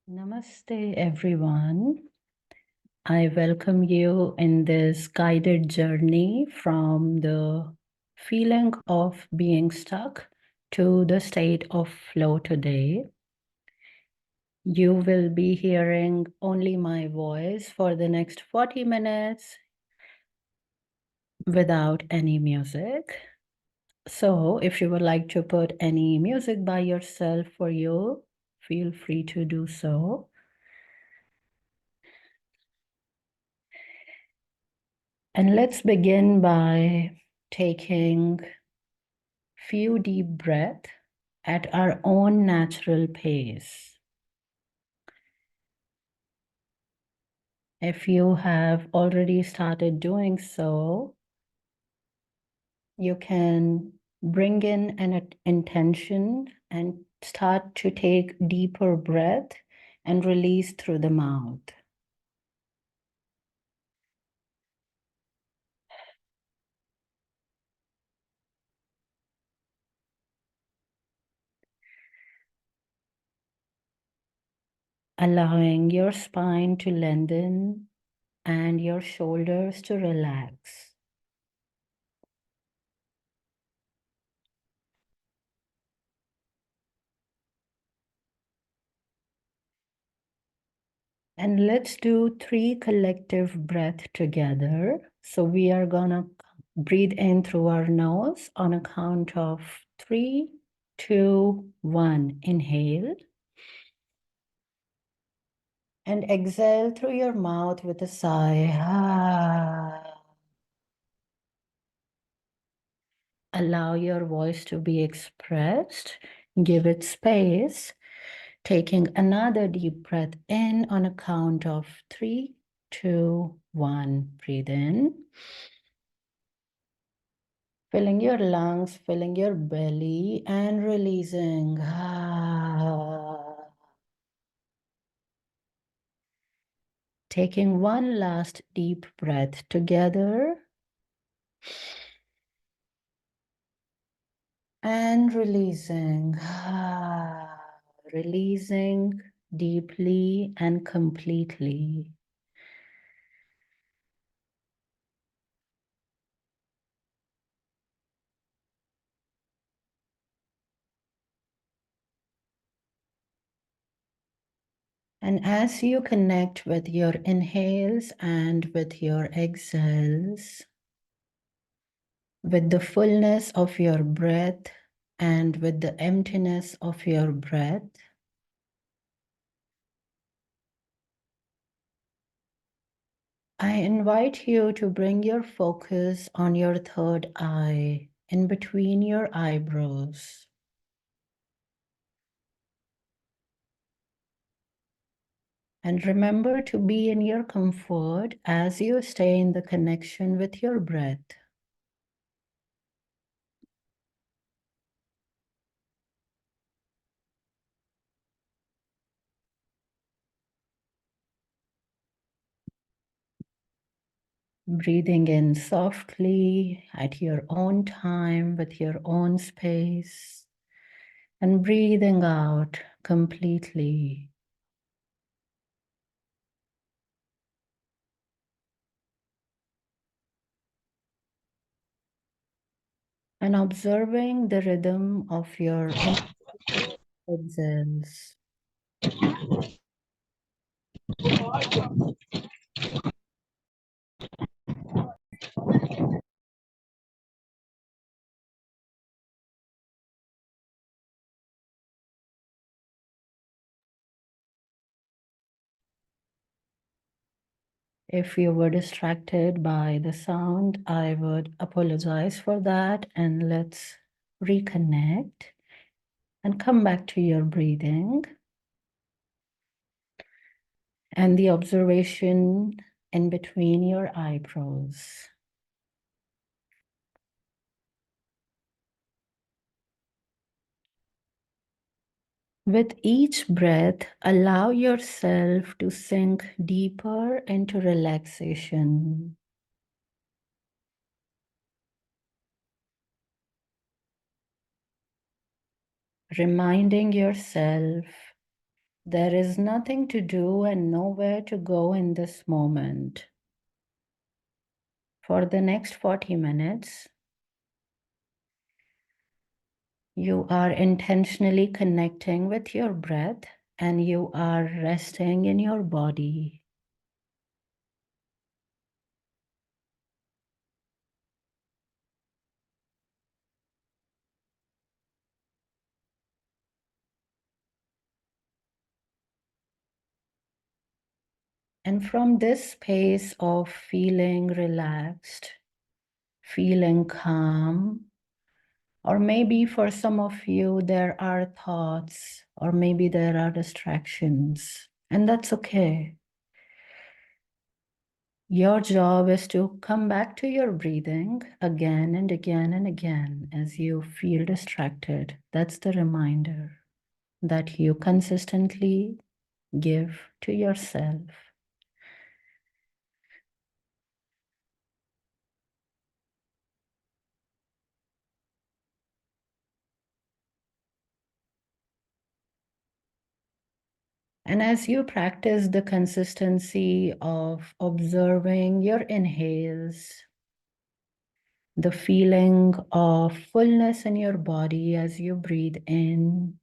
Namaste, everyone. I welcome you in this guided journey from the feeling of being stuck to the state of flow today. You will be hearing only my voice for the next 40 minutes without any music. So if you would like to put any music by yourself for you, feel free to do so. And let's begin by taking few deep breaths at our own natural pace. If you have already started doing so, you can bring in an intention and start to take deeper breath and release through the mouth. Allowing your spine to lengthen and your shoulders to relax. And let's do 3 collective breaths together. So we are gonna breathe in through our nose on a count of 3, 2, 1. Inhale. And exhale through your mouth with a sigh. Allow your voice to be expressed. Give it space. Taking another deep breath in on a count of 3, 2, 1. Breathe in. Filling your lungs, filling your belly, and releasing. Taking one last deep breath together. And releasing. Releasing deeply and completely. And as you connect with your inhales and with your exhales, with the fullness of your breath and with the emptiness of your breath, I invite you to bring your focus on your third eye in between your eyebrows. And remember to be in your comfort as you stay in the connection with your breath. Breathing in softly at your own time with your own space, and breathing out completely. And observing the rhythm of your exhales. If you were distracted by the sound, I would apologize for that, and let's reconnect and come back to your breathing and the observation in between your eyebrows. With each breath, allow yourself to sink deeper into relaxation. Reminding yourself There is nothing to do and nowhere to go in this moment. For the next 40 minutes, you are intentionally connecting with your breath and you are resting in your body. And from this space of feeling relaxed, feeling calm, or maybe for some of you, there are thoughts, or maybe there are distractions, and that's okay. Your job is to come back to your breathing again and again and again as you feel distracted. That's the reminder that you consistently give to yourself. And as you practice the consistency of observing your inhales, the feeling of fullness in your body as you breathe in,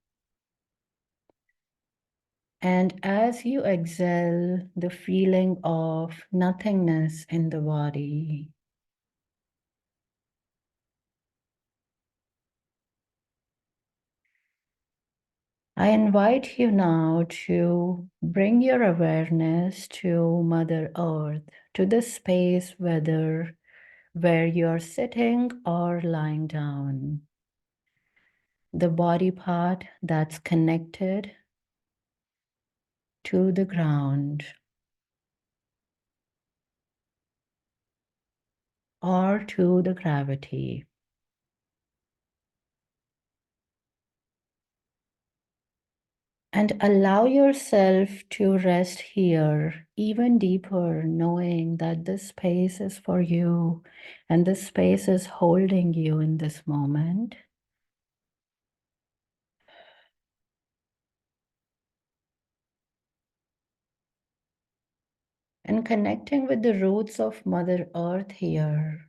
and as you exhale, the feeling of nothingness in the body. I invite you now to bring your awareness to Mother Earth, to the space where you're sitting or lying down. The body part that's connected to the ground or to the gravity. And allow yourself to rest here even deeper, knowing that this space is for you and this space is holding you in this moment. And connecting with the roots of Mother Earth here.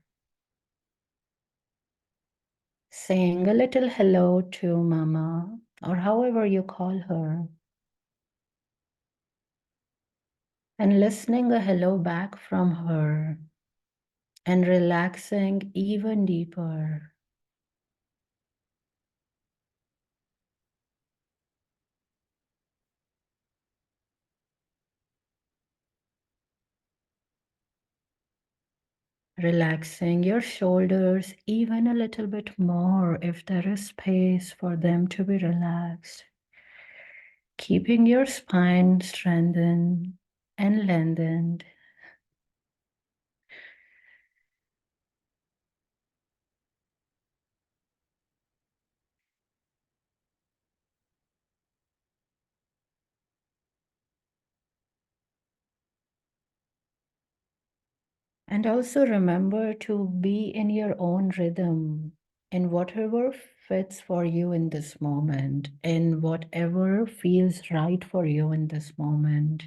Saying a little hello to Mama, or however you call her. And listening a hello back from her. And relaxing even deeper. Relaxing your shoulders even a little bit more if there is space for them to be relaxed. Keeping your spine strengthened and lengthened. And also remember to be in your own rhythm, in whatever fits for you in this moment, in whatever feels right for you in this moment.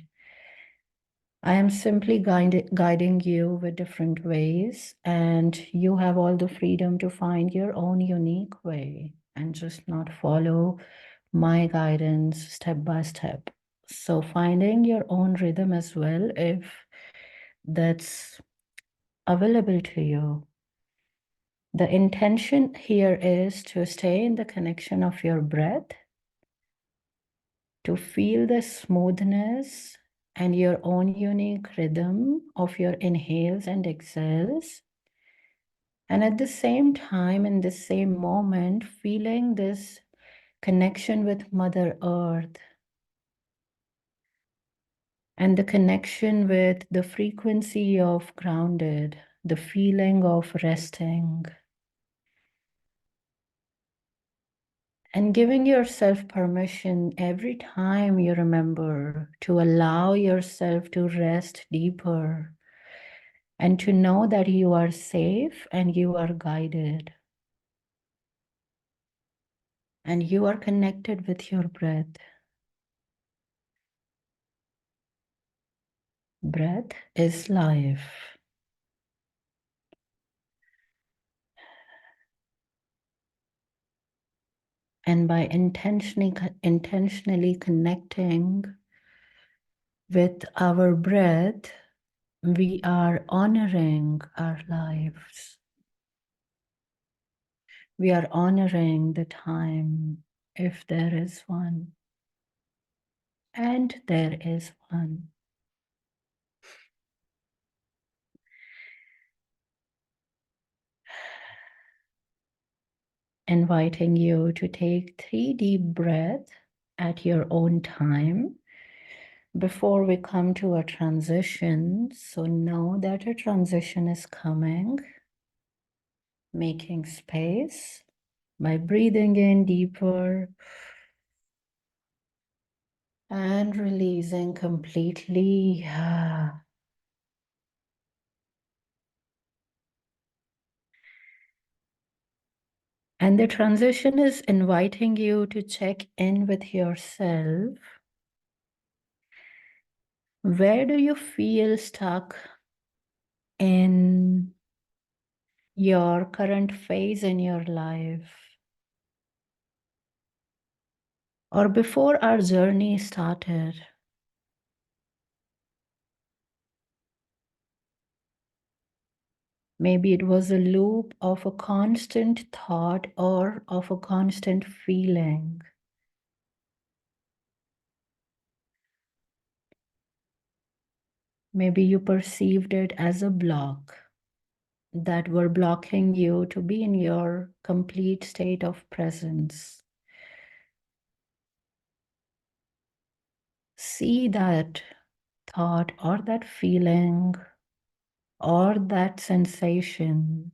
I am simply guiding you with different ways, and you have all the freedom to find your own unique way and just not follow my guidance step by step. So finding your own rhythm as well, if that's available to you. The intention here is to stay in the connection of your breath, to feel the smoothness and your own unique rhythm of your inhales and exhales. And at the same time, in the same moment, feeling this connection with Mother Earth and the connection with the frequency of grounded, the feeling of resting. And giving yourself permission every time you remember to allow yourself to rest deeper and to know that you are safe and you are guided and you are connected with your breath. Breath is life. And by intentionally connecting with our breath, we are honoring our lives. We are honoring the time, if there is one. And there is one. Inviting you to take 3 deep breaths at your own time before we come to a transition. So know that a transition is coming. Making space by breathing in deeper and releasing completely. And the transition is inviting you to check in with yourself. Where do you feel stuck in your current phase in your life? Or before our journey started? Maybe it was a loop of a constant thought or of a constant feeling. Maybe you perceived it as a block that were blocking you to be in your complete state of presence. See that thought or that feeling or that sensation.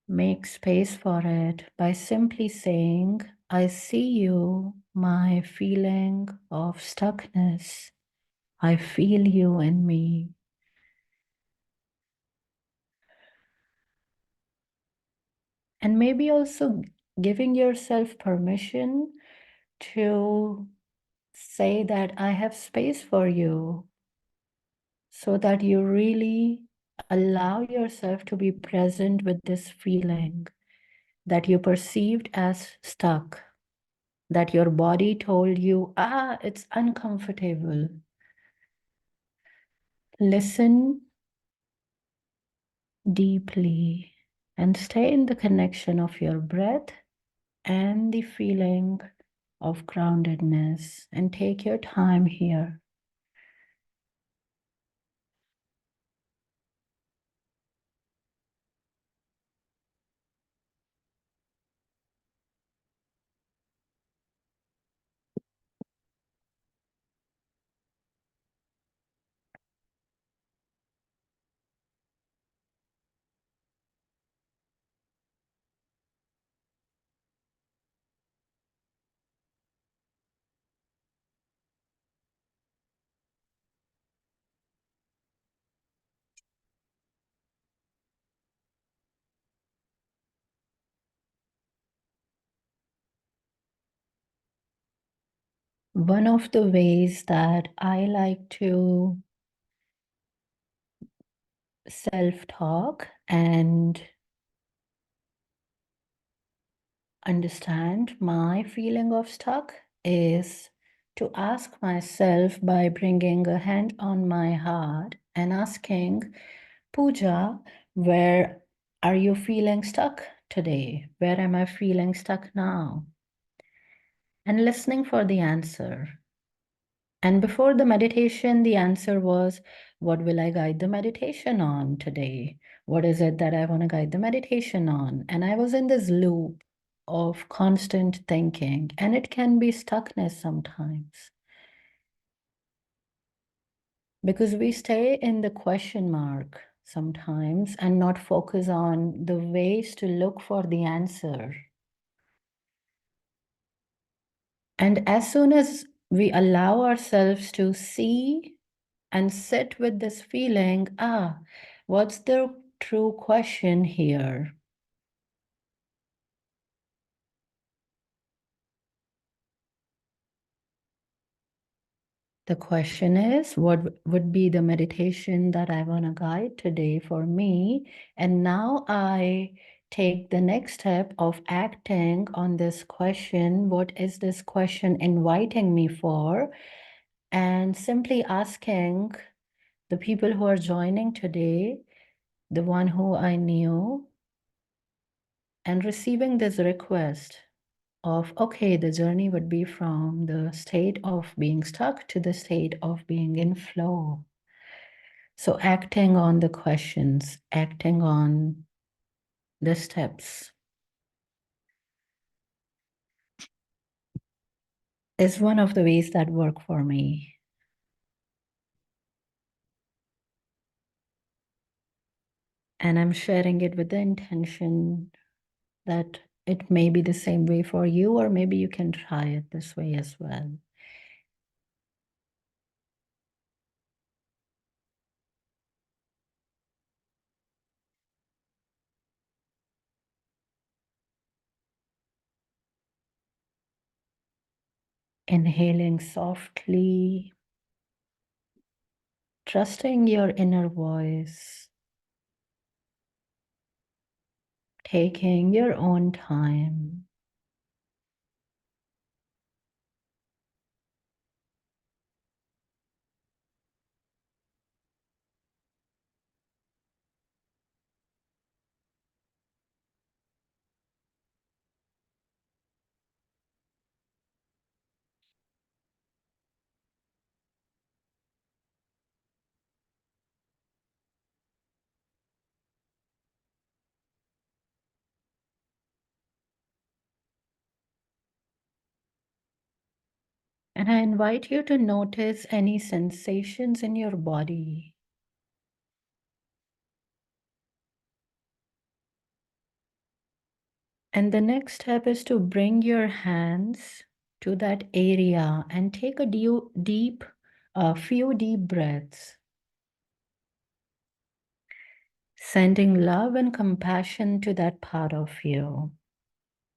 Make space for it by simply saying, I see you, my feeling of stuckness. I feel you in me. And maybe also giving yourself permission to say that I have space for you, so that you really allow yourself to be present with this feeling that you perceived as stuck, that your body told you, it's uncomfortable. Listen deeply and stay in the connection of your breath and the feeling of groundedness, and take your time here. One of the ways that I like to self-talk and understand my feeling of stuck is to ask myself by bringing a hand on my heart and asking, Pooja, where are you feeling stuck today? Where am I feeling stuck now? And listening for the answer. And before the meditation, the answer was, what will I guide the meditation on today? What is it that I want to guide the meditation on? And I was in this loop of constant thinking, and it can be stuckness sometimes. Because we stay in the question mark sometimes and not focus on the ways to look for the answer. And as soon as we allow ourselves to see and sit with this feeling, what's the true question here? The question is, what would be the meditation that I want to guide today for me? And now I take the next step of acting on this question. What is this question inviting me for? And simply asking the people who are joining today, the one who I knew, and receiving this request of, okay, the journey would be from the state of being stuck to the state of being in flow. So acting on the questions, acting on the steps is one of the ways that work for me. And I'm sharing it with the intention that it may be the same way for you, or maybe you can try it this way as well. Inhaling softly, trusting your inner voice, taking your own time. And I invite you to notice any sensations in your body. And the next step is to bring your hands to that area and take a few deep breaths, sending love and compassion to that part of you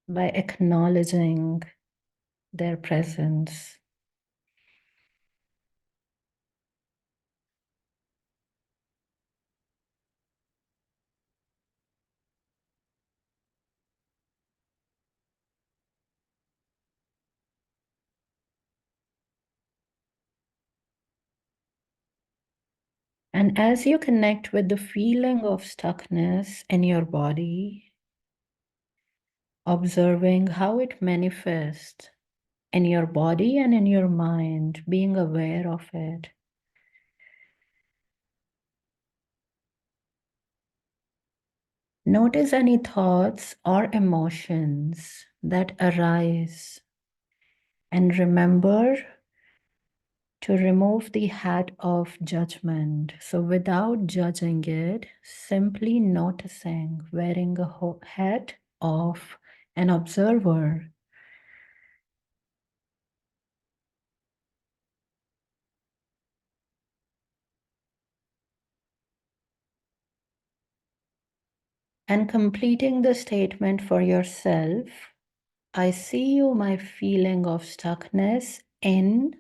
by acknowledging their presence. And as you connect with the feeling of stuckness in your body, observing how it manifests in your body and in your mind, being aware of it. Notice any thoughts or emotions that arise, and remember to remove the hat of judgment. So without judging it, simply noticing, wearing a hat of an observer. And completing the statement for yourself, I see you, my feeling of stuckness in,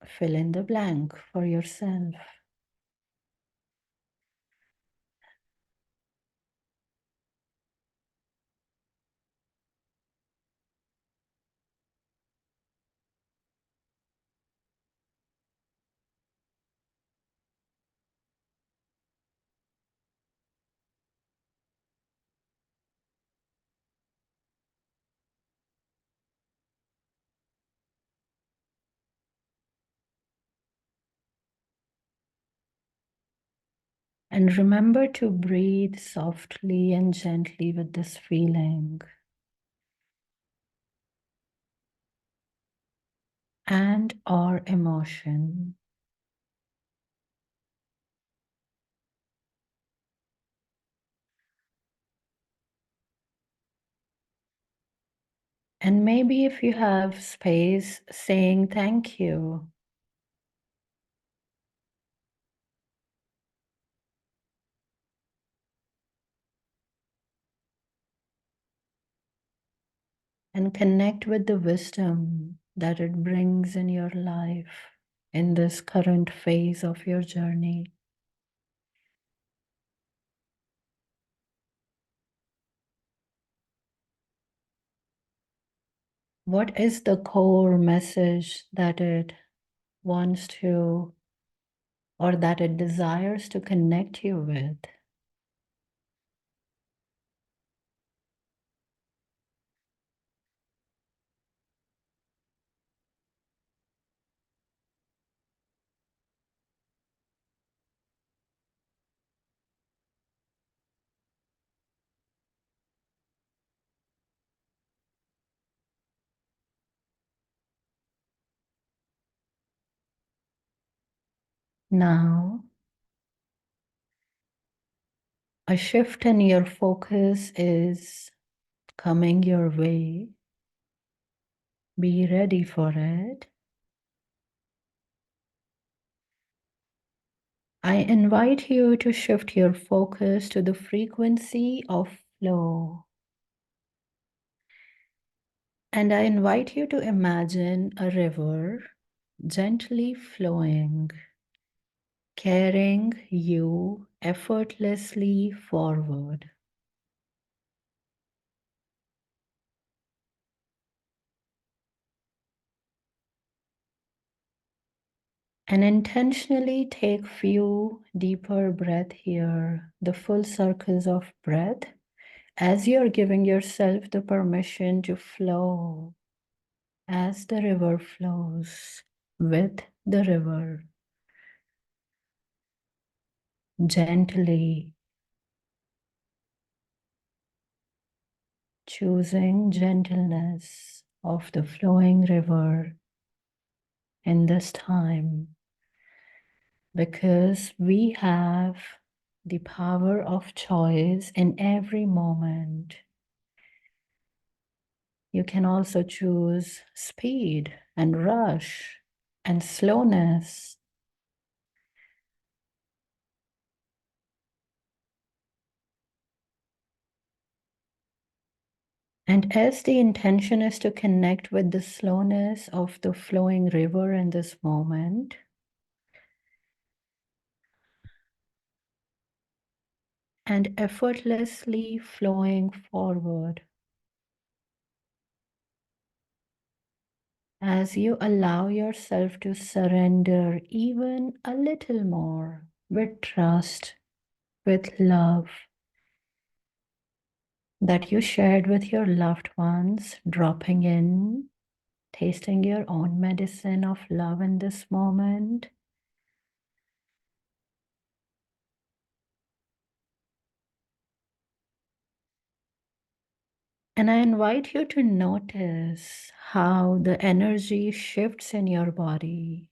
fill in the blank for yourself. And remember to breathe softly and gently with this feeling. And or emotion. And maybe if you have space, saying thank you. And connect with the wisdom that it brings in your life in this current phase of your journey. What is the core message that it wants to, or that it desires to connect you with? Now, a shift in your focus is coming your way. Be ready for it. I invite you to shift your focus to the frequency of flow. And I invite you to imagine a river gently flowing, carrying you effortlessly forward. And intentionally take few deeper breath here, the full circles of breath, as you're giving yourself the permission to flow as the river flows with the river, gently choosing gentleness of the flowing river in this time, because we have the power of choice in every moment. You can also choose speed and rush and slowness. And as the intention is to connect with the slowness of the flowing river in this moment, and effortlessly flowing forward, as you allow yourself to surrender even a little more with trust, with love that you shared with your loved ones, dropping in, tasting your own medicine of love in this moment. And I invite you to notice how the energy shifts in your body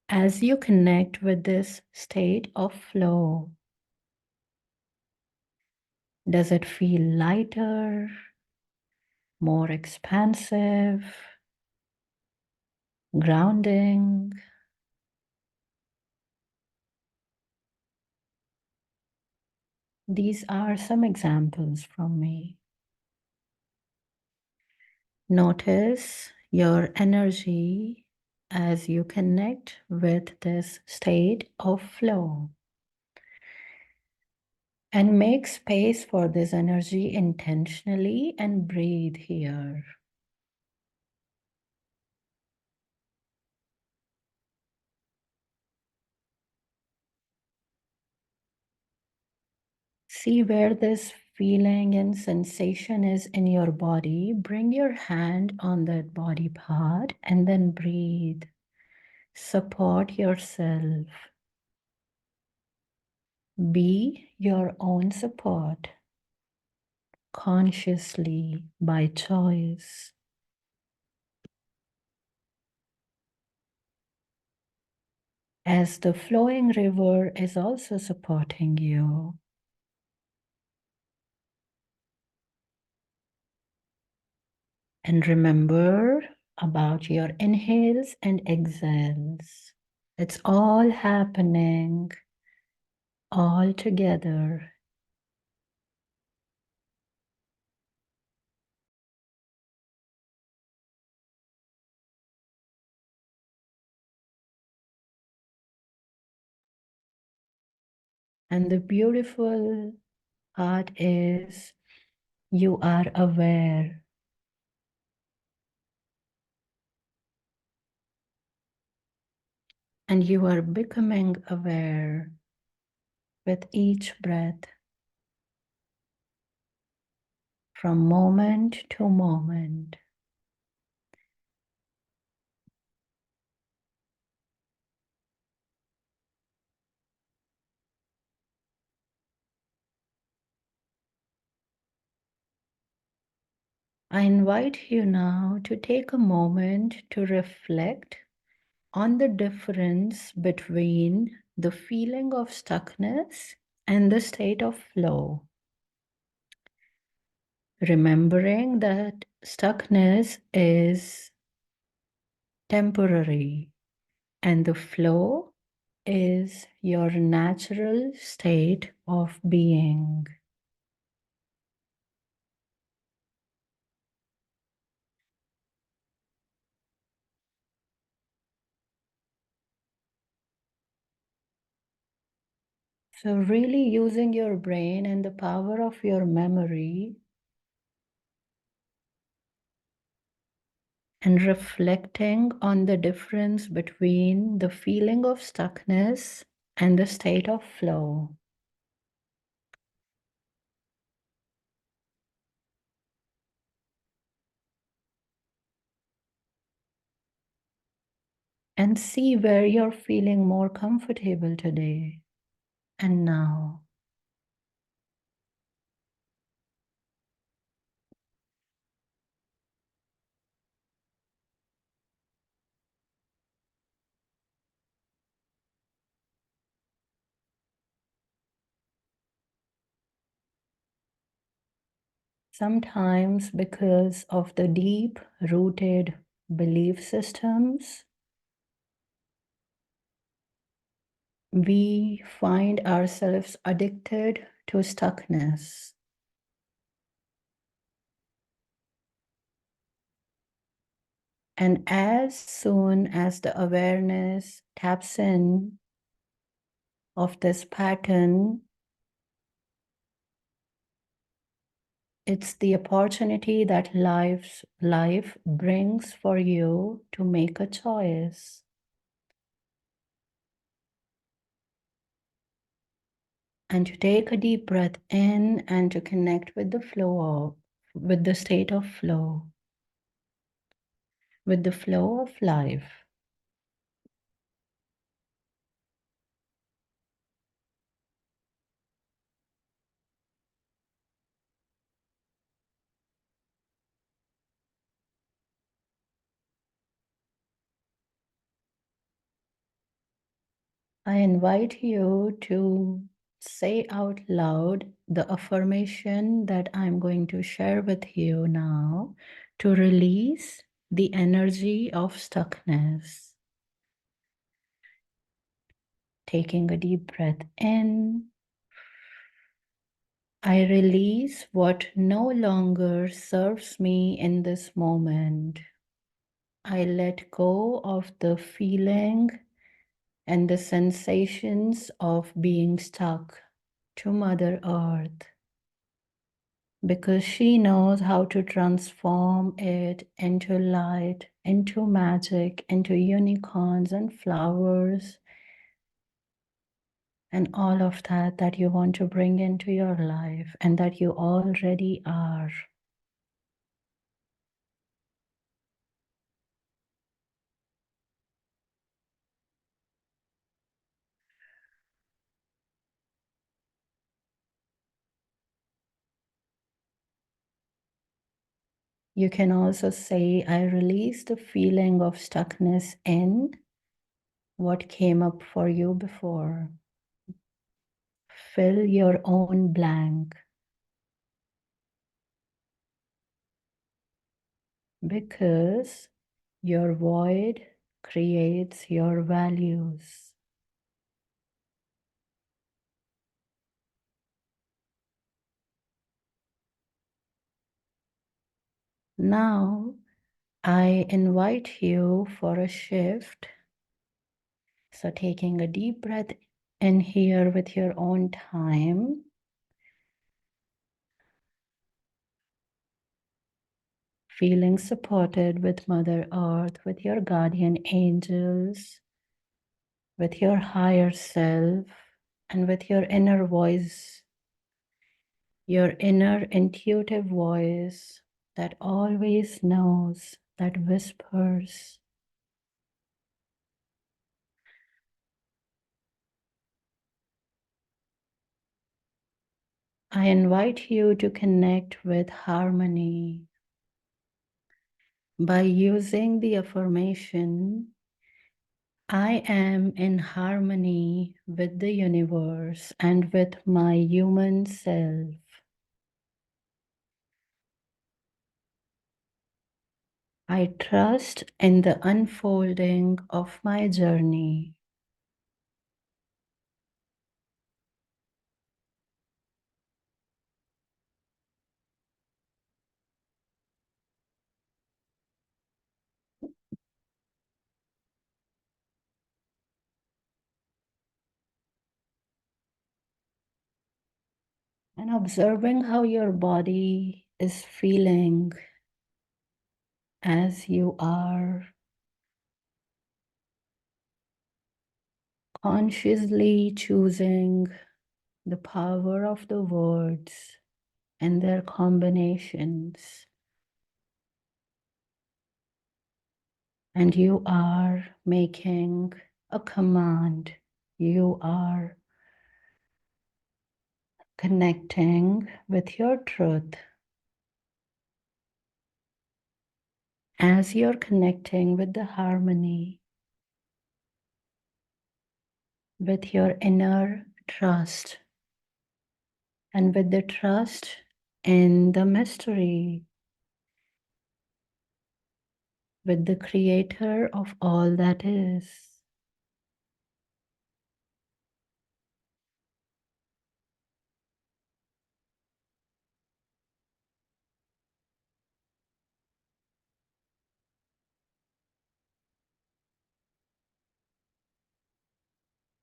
as you connect with this state of flow. Does it feel lighter, more expansive, grounding? These are some examples from me. Notice your energy as you connect with this state of flow. And make space for this energy intentionally and breathe here. See where this feeling and sensation is in your body. Bring your hand on that body part and then breathe. Support yourself. Be your own support consciously by choice. As the flowing river is also supporting you. And remember about your inhales and exhales. It's all happening all together. And the beautiful part is you are aware. And you are becoming aware with each breath from moment to moment. I invite you now to take a moment to reflect on the difference between the feeling of stuckness and the state of flow. Remembering that stuckness is temporary and the flow is your natural state of being. So, really using your brain and the power of your memory and reflecting on the difference between the feeling of stuckness and the state of flow. And see where you're feeling more comfortable today and now. Sometimes, because of the deep rooted belief systems, we find ourselves addicted to stuckness. And as soon as the awareness taps in of this pattern, it's the opportunity that life brings for you to make a choice. And to take a deep breath in and to connect with the flow with the state of flow, with the flow of life. I invite you to say out loud the affirmation that I'm going to share with you now to release the energy of stuckness. Taking a deep breath in, I release what no longer serves me in this moment. I let go of the feeling and the sensations of being stuck to Mother Earth, because she knows how to transform it into light, into magic, into unicorns and flowers, and all of that that you want to bring into your life and that you already are. You can also say, I release the feeling of stuckness in what came up for you before. Fill your own blank, because your void creates your values. Now, I invite you for a shift. So, taking a deep breath in here with your own time. Feeling supported with Mother Earth, with your guardian angels, with your higher self, and with your inner voice, your inner intuitive voice that always knows, that whispers. I invite you to connect with harmony by using the affirmation, I am in harmony with the universe and with my human self. I trust in the unfolding of my journey. And observing how your body is feeling as you are consciously choosing the power of the words and their combinations. And you are making a command. You are connecting with your truth. As you're connecting with the harmony, with your inner trust, and with the trust in the mystery, with the creator of all that is.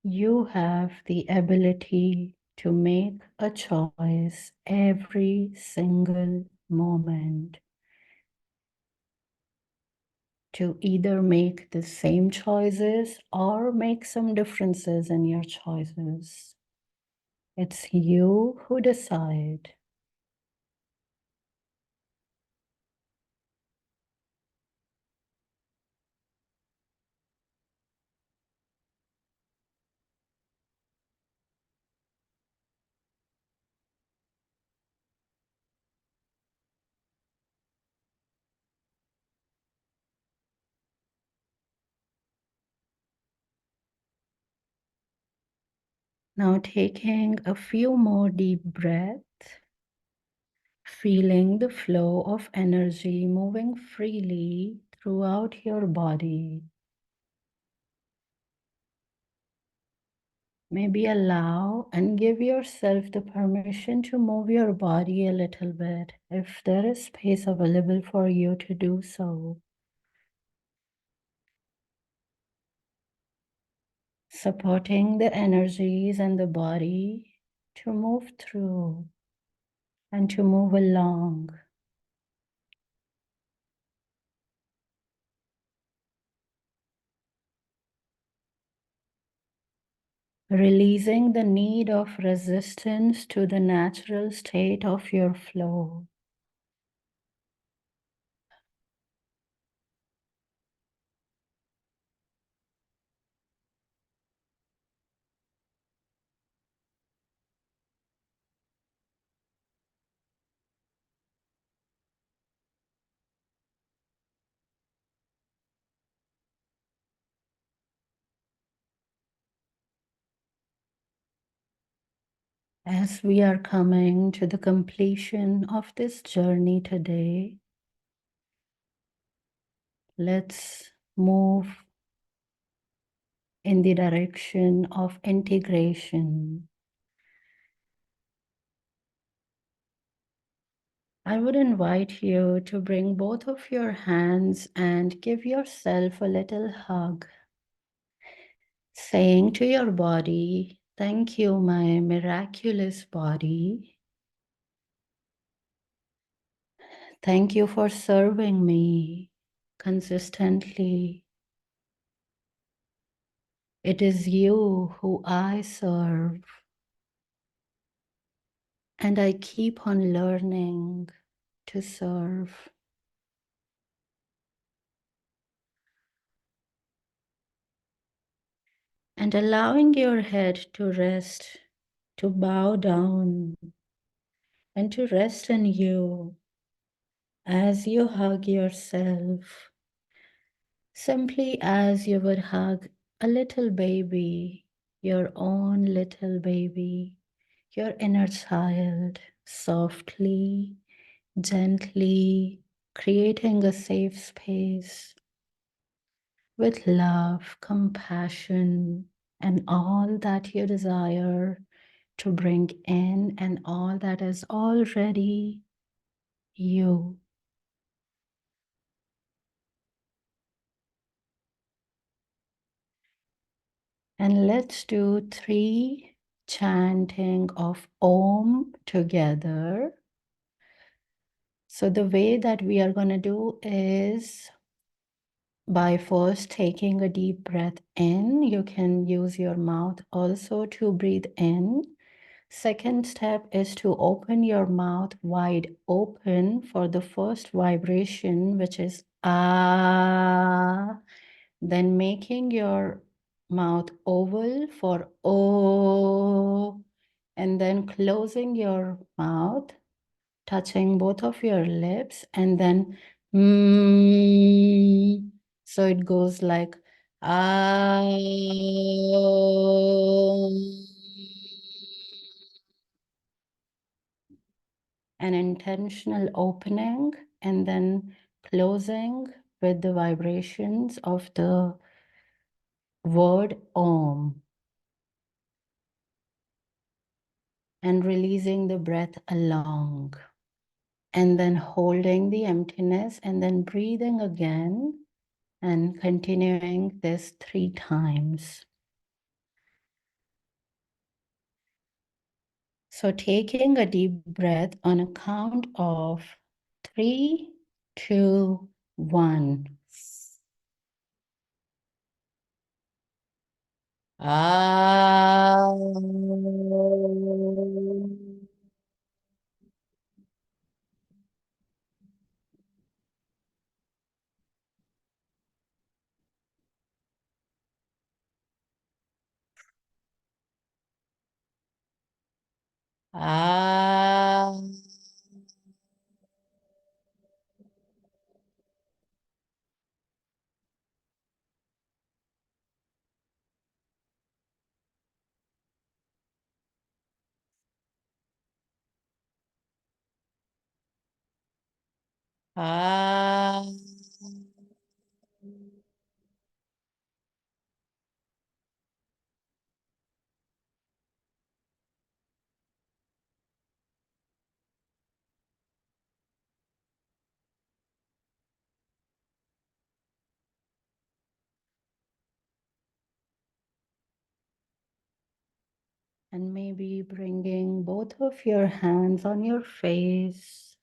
You have the ability to make a choice every single moment, to either make the same choices or make some differences in your choices. It's you who decide. Now taking a few more deep breaths, feeling the flow of energy moving freely throughout your body. Maybe allow and give yourself the permission to move your body a little bit if there is space available for you to do so. Supporting the energies and the body to move through and to move along. Releasing the need of resistance to the natural state of your flow. As we are coming to the completion of this journey today, let's move in the direction of integration. I would invite you to bring both of your hands and give yourself a little hug, saying to your body Thank you, my miraculous body. Thank you for serving me consistently. It is you who I serve, and I keep on learning to serve. And allowing your head to rest, to bow down, and to rest in you as you hug yourself, simply as you would hug a little baby, your own little baby, your inner child, softly, gently, creating a safe space with love, compassion, and all that you desire to bring in, and all that is already you. And let's do 3 chanting of Om together. So the way that we are going to do is by first taking a deep breath in. You can use your mouth also to breathe in. Second step is to open your mouth wide open for the first vibration, which is ah. Then making your mouth oval for O, and then closing your mouth, touching both of your lips, and then mm. So it goes like ah. An intentional opening and then closing with the vibrations of the word Om, and releasing the breath along, and then holding the emptiness and then breathing again and continuing this 3 times. So taking a deep breath on a count of 3, 2, 1. Ah. Ah. Ah. And maybe bringing both of your hands on your face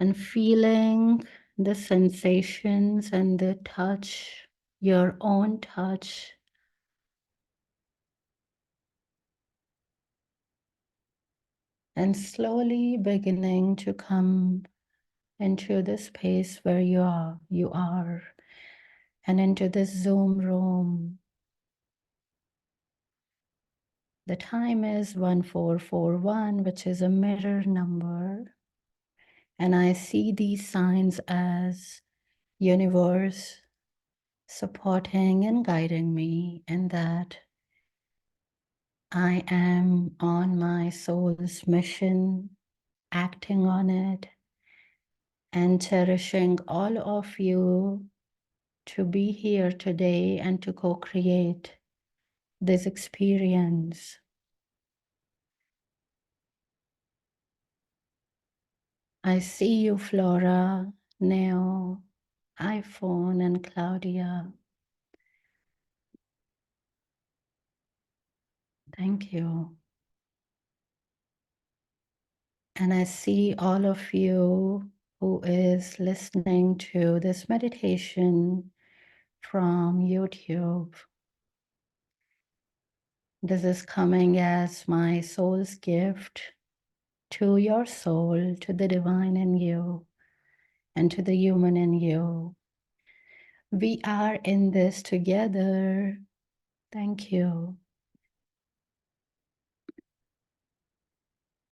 and feeling the sensations and the touch, your own touch. And slowly beginning to come into the space where you are, and into this Zoom room. The time is 1441, which is a mirror number. And I see these signs as universe supporting and guiding me, and that I am on my soul's mission, acting on it, and cherishing all of you to be here today and to co-create this experience. I see you, Flora, Neo, iPhone, and Claudia. Thank you. And I see all of you who is listening to this meditation from YouTube. This is coming as my soul's gift to your soul, to the divine in you, and to the human in you. We are in this together. Thank you.